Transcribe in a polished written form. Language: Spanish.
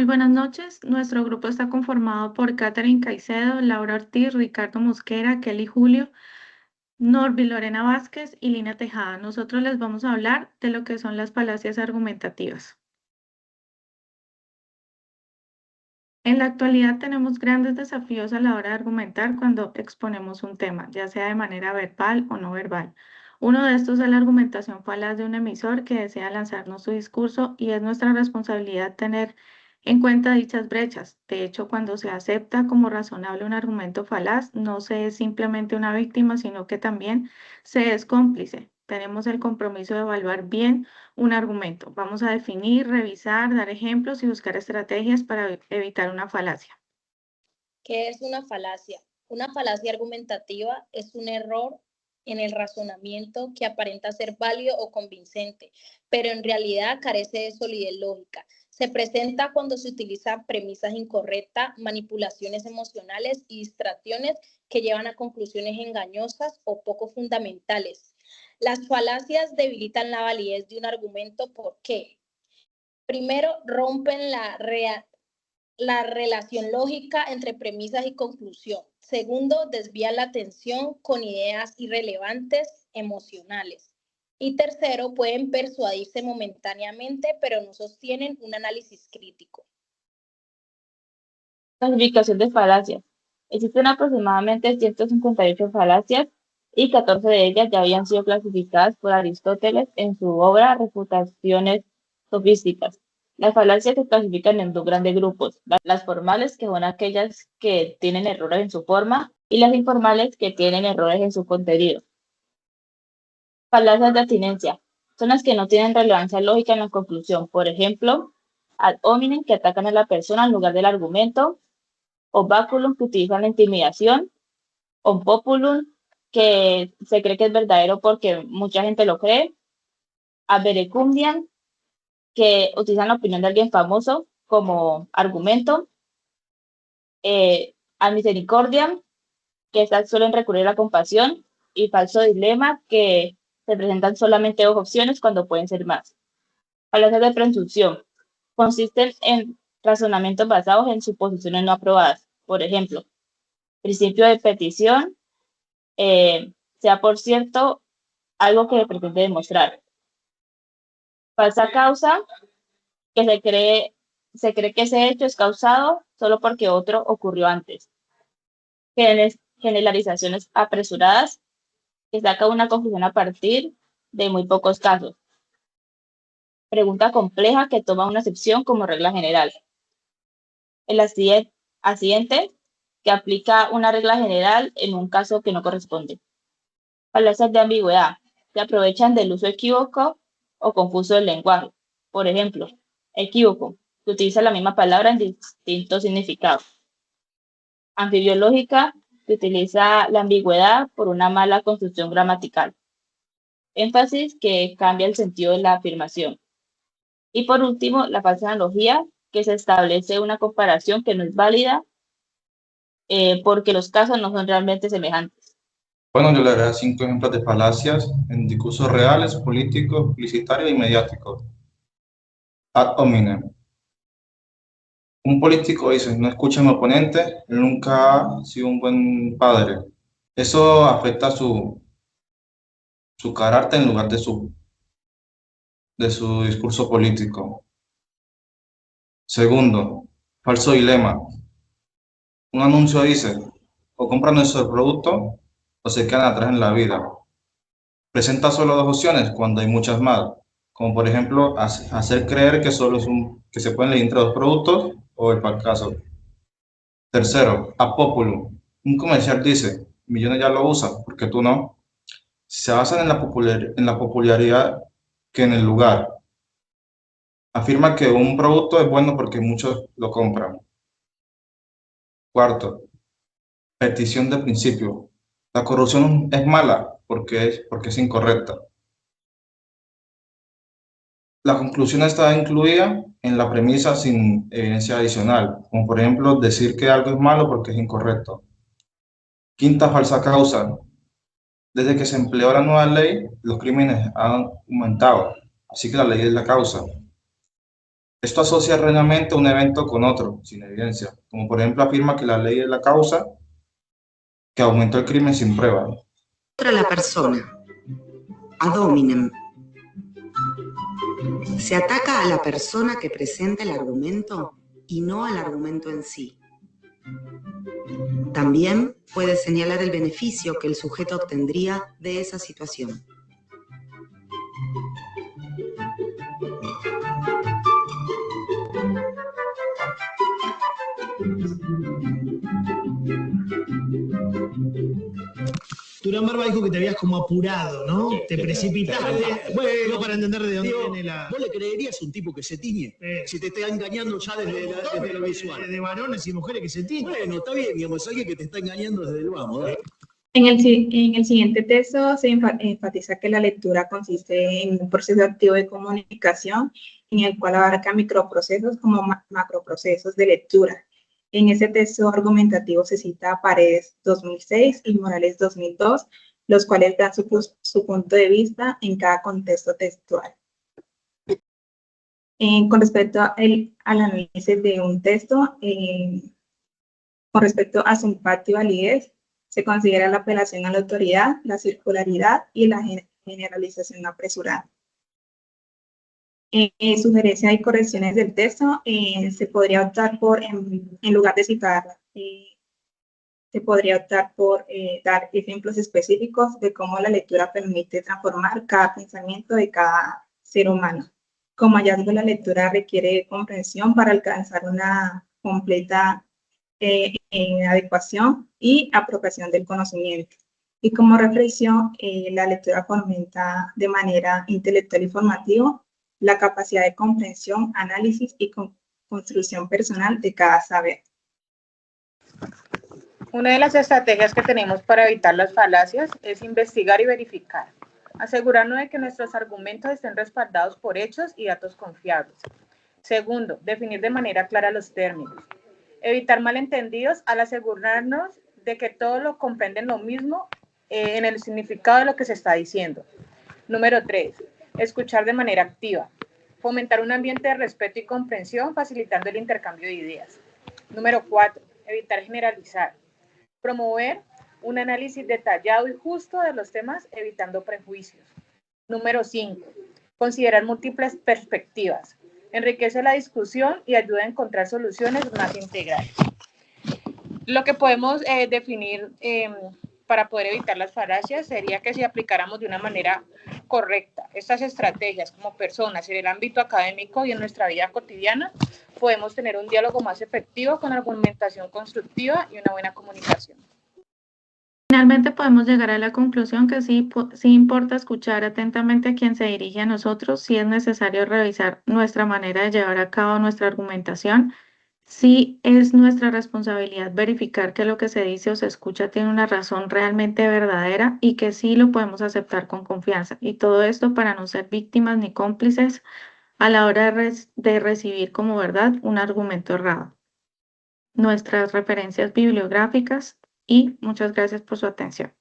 Muy buenas noches. Nuestro grupo está conformado por Catherine Caicedo, Laura Ortiz, Ricardo Mosquera, Kelly Julio, Norby Lorena Vázquez y Lina Tejada. Nosotros les vamos a hablar de lo que son las falacias argumentativas. En la actualidad tenemos grandes desafíos a la hora de argumentar cuando exponemos un tema, ya sea de manera verbal o no verbal. Uno de estos es la argumentación falaz de un emisor que desea lanzarnos su discurso y es nuestra responsabilidad tener en cuenta dichas brechas. De hecho, cuando se acepta como razonable un argumento falaz, no se es simplemente una víctima, sino que también se es cómplice. Tenemos el compromiso de evaluar bien un argumento. Vamos a definir, revisar, dar ejemplos y buscar estrategias para evitar una falacia. ¿Qué es una falacia? Una falacia argumentativa es un error en el razonamiento que aparenta ser válido o convincente, pero en realidad carece de solidez lógica. Se presenta cuando se utilizan premisas incorrectas, manipulaciones emocionales y distracciones que llevan a conclusiones engañosas o poco fundamentales. Las falacias debilitan la validez de un argumento. ¿Por qué? Primero, rompen la relación lógica entre premisas y conclusión. Segundo, desvía la atención con ideas irrelevantes emocionales. Y tercero, pueden persuadirse momentáneamente, pero no sostienen un análisis crítico. Clasificación de falacias. Existen aproximadamente 158 falacias y 14 de ellas ya habían sido clasificadas por Aristóteles en su obra Refutaciones sofísticas. Las falacias se clasifican en dos grandes grupos: las formales, que son aquellas que tienen errores en su forma, y las informales, que tienen errores en su contenido. Falacias de abstinencia son las que no tienen relevancia lógica en la conclusión. Por ejemplo, ad hominem, que atacan a la persona en lugar del argumento; obaculum, que utilizan la intimidación; on populum, que se cree que es verdadero porque mucha gente lo cree; ad verecundiam, que utilizan la opinión de alguien famoso como argumento; ad misericordiam, que estas suelen recurrir a la compasión; y falso dilema, que se presentan solamente dos opciones cuando pueden ser más. Falacias de presunción consisten en razonamientos basados en suposiciones no aprobadas. Por ejemplo, principio de petición, sea por cierto algo que pretende demostrar. Falsa causa, que se cree que ese hecho es causado solo porque otro ocurrió antes. Generalizaciones apresuradas, que saca una conclusión a partir de muy pocos casos. Pregunta compleja, que toma una excepción como regla general. El accidente, que aplica una regla general en un caso que no corresponde. Falacias de ambigüedad, se aprovechan del uso equívoco o confuso del lenguaje. Por ejemplo, equívoco, que utiliza la misma palabra en distintos significados. Anfibiológica, que utiliza la ambigüedad por una mala construcción gramatical. Énfasis, que cambia el sentido de la afirmación. Y por último, la falsa analogía, que se establece una comparación que no es válida porque los casos no son realmente semejantes. Bueno, yo le daré 5 ejemplos de falacias en discursos reales, políticos, publicitarios y mediáticos. Ad hominem. Un político dice: no escucha a mi oponente, él nunca ha sido un buen padre. Eso afecta su carácter en lugar de su discurso político. Segundo, falso dilema. Un anuncio dice: o compran nuestro producto o se quedan atrás en la vida. Presenta solo dos opciones cuando hay muchas más, como por ejemplo hacer creer que solo que se pueden elegir entre dos productos o el fracaso. Tercero, a populum. Un comercial dice: millones ya lo usan, ¿porque tú no? Se basan en la popularidad que en el lugar. Afirma que un producto es bueno porque muchos lo compran. Cuarto, petición de principio. La corrupción es mala porque es incorrecta. La conclusión está incluida en la premisa sin evidencia adicional, como por ejemplo decir que algo es malo porque es incorrecto. Quinta falsa causa. Desde que se empleó la nueva ley, los crímenes han aumentado, así que la ley es la causa. Esto asocia erróneamente un evento con otro, sin evidencia, como por ejemplo afirma que la ley es la causa que aumentó el crimen sin prueba. Contra la persona. Ad hominem. Se ataca a la persona que presenta el argumento y no al argumento en sí. También puede señalar el beneficio que el sujeto obtendría de esa situación. Durán Barba dijo que te habías como apurado, ¿no? Te precipitaste. Bueno, para entender de dónde viene la... ¿Vos le creerías a un tipo que se tiñe? Si te está engañando ya desde lo visual. De varones y mujeres que se tiñen. Bueno, está bien, digamos, alguien que te está engañando desde el vamos. En el siguiente texto se enfatiza que la lectura consiste en un proceso activo de comunicación en el cual abarca microprocesos como macroprocesos de lectura. En ese texto argumentativo se cita a Paredes 2006 y Morales 2002, los cuales dan su punto de vista en cada contexto textual. Con respecto al análisis de un texto, con respecto a su impacto y validez, se considera la apelación a la autoridad, la circularidad y la generalización apresurada. Sugerencias y correcciones del texto, se podría optar por, en lugar de citar, se podría optar por dar ejemplos específicos de cómo la lectura permite transformar cada pensamiento de cada ser humano. Como hallazgo, la lectura requiere comprensión para alcanzar una completa adecuación y apropiación del conocimiento. Y como reflexión, la lectura fomenta de manera intelectual y formativa la capacidad de comprensión, análisis y construcción personal de cada saber. Una de las estrategias que tenemos para evitar las falacias es investigar y verificar, asegurarnos de que nuestros argumentos estén respaldados por hechos y datos confiables. Segundo, definir de manera clara los términos. Evitar malentendidos al asegurarnos de que todos lo comprenden lo mismo en el significado de lo que se está diciendo. Número 3. Escuchar de manera activa. Fomentar un ambiente de respeto y comprensión, facilitando el intercambio de ideas. Número 4. Evitar generalizar. Promover un análisis detallado y justo de los temas, evitando prejuicios. Número 5. Considerar múltiples perspectivas. Enriquece la discusión y ayuda a encontrar soluciones más integrales. Lo que podemos definir para poder evitar las falacias sería que si aplicáramos de una manera correcta estas estrategias como personas en el ámbito académico y en nuestra vida cotidiana, podemos tener un diálogo más efectivo con argumentación constructiva y una buena comunicación. Finalmente podemos llegar a la conclusión que sí importa escuchar atentamente a quien se dirige a nosotros, si es necesario revisar nuestra manera de llevar a cabo nuestra argumentación, sí es nuestra responsabilidad verificar que lo que se dice o se escucha tiene una razón realmente verdadera y que sí lo podemos aceptar con confianza. Y todo esto para no ser víctimas ni cómplices a la hora de recibir como verdad un argumento errado. Nuestras referencias bibliográficas y muchas gracias por su atención.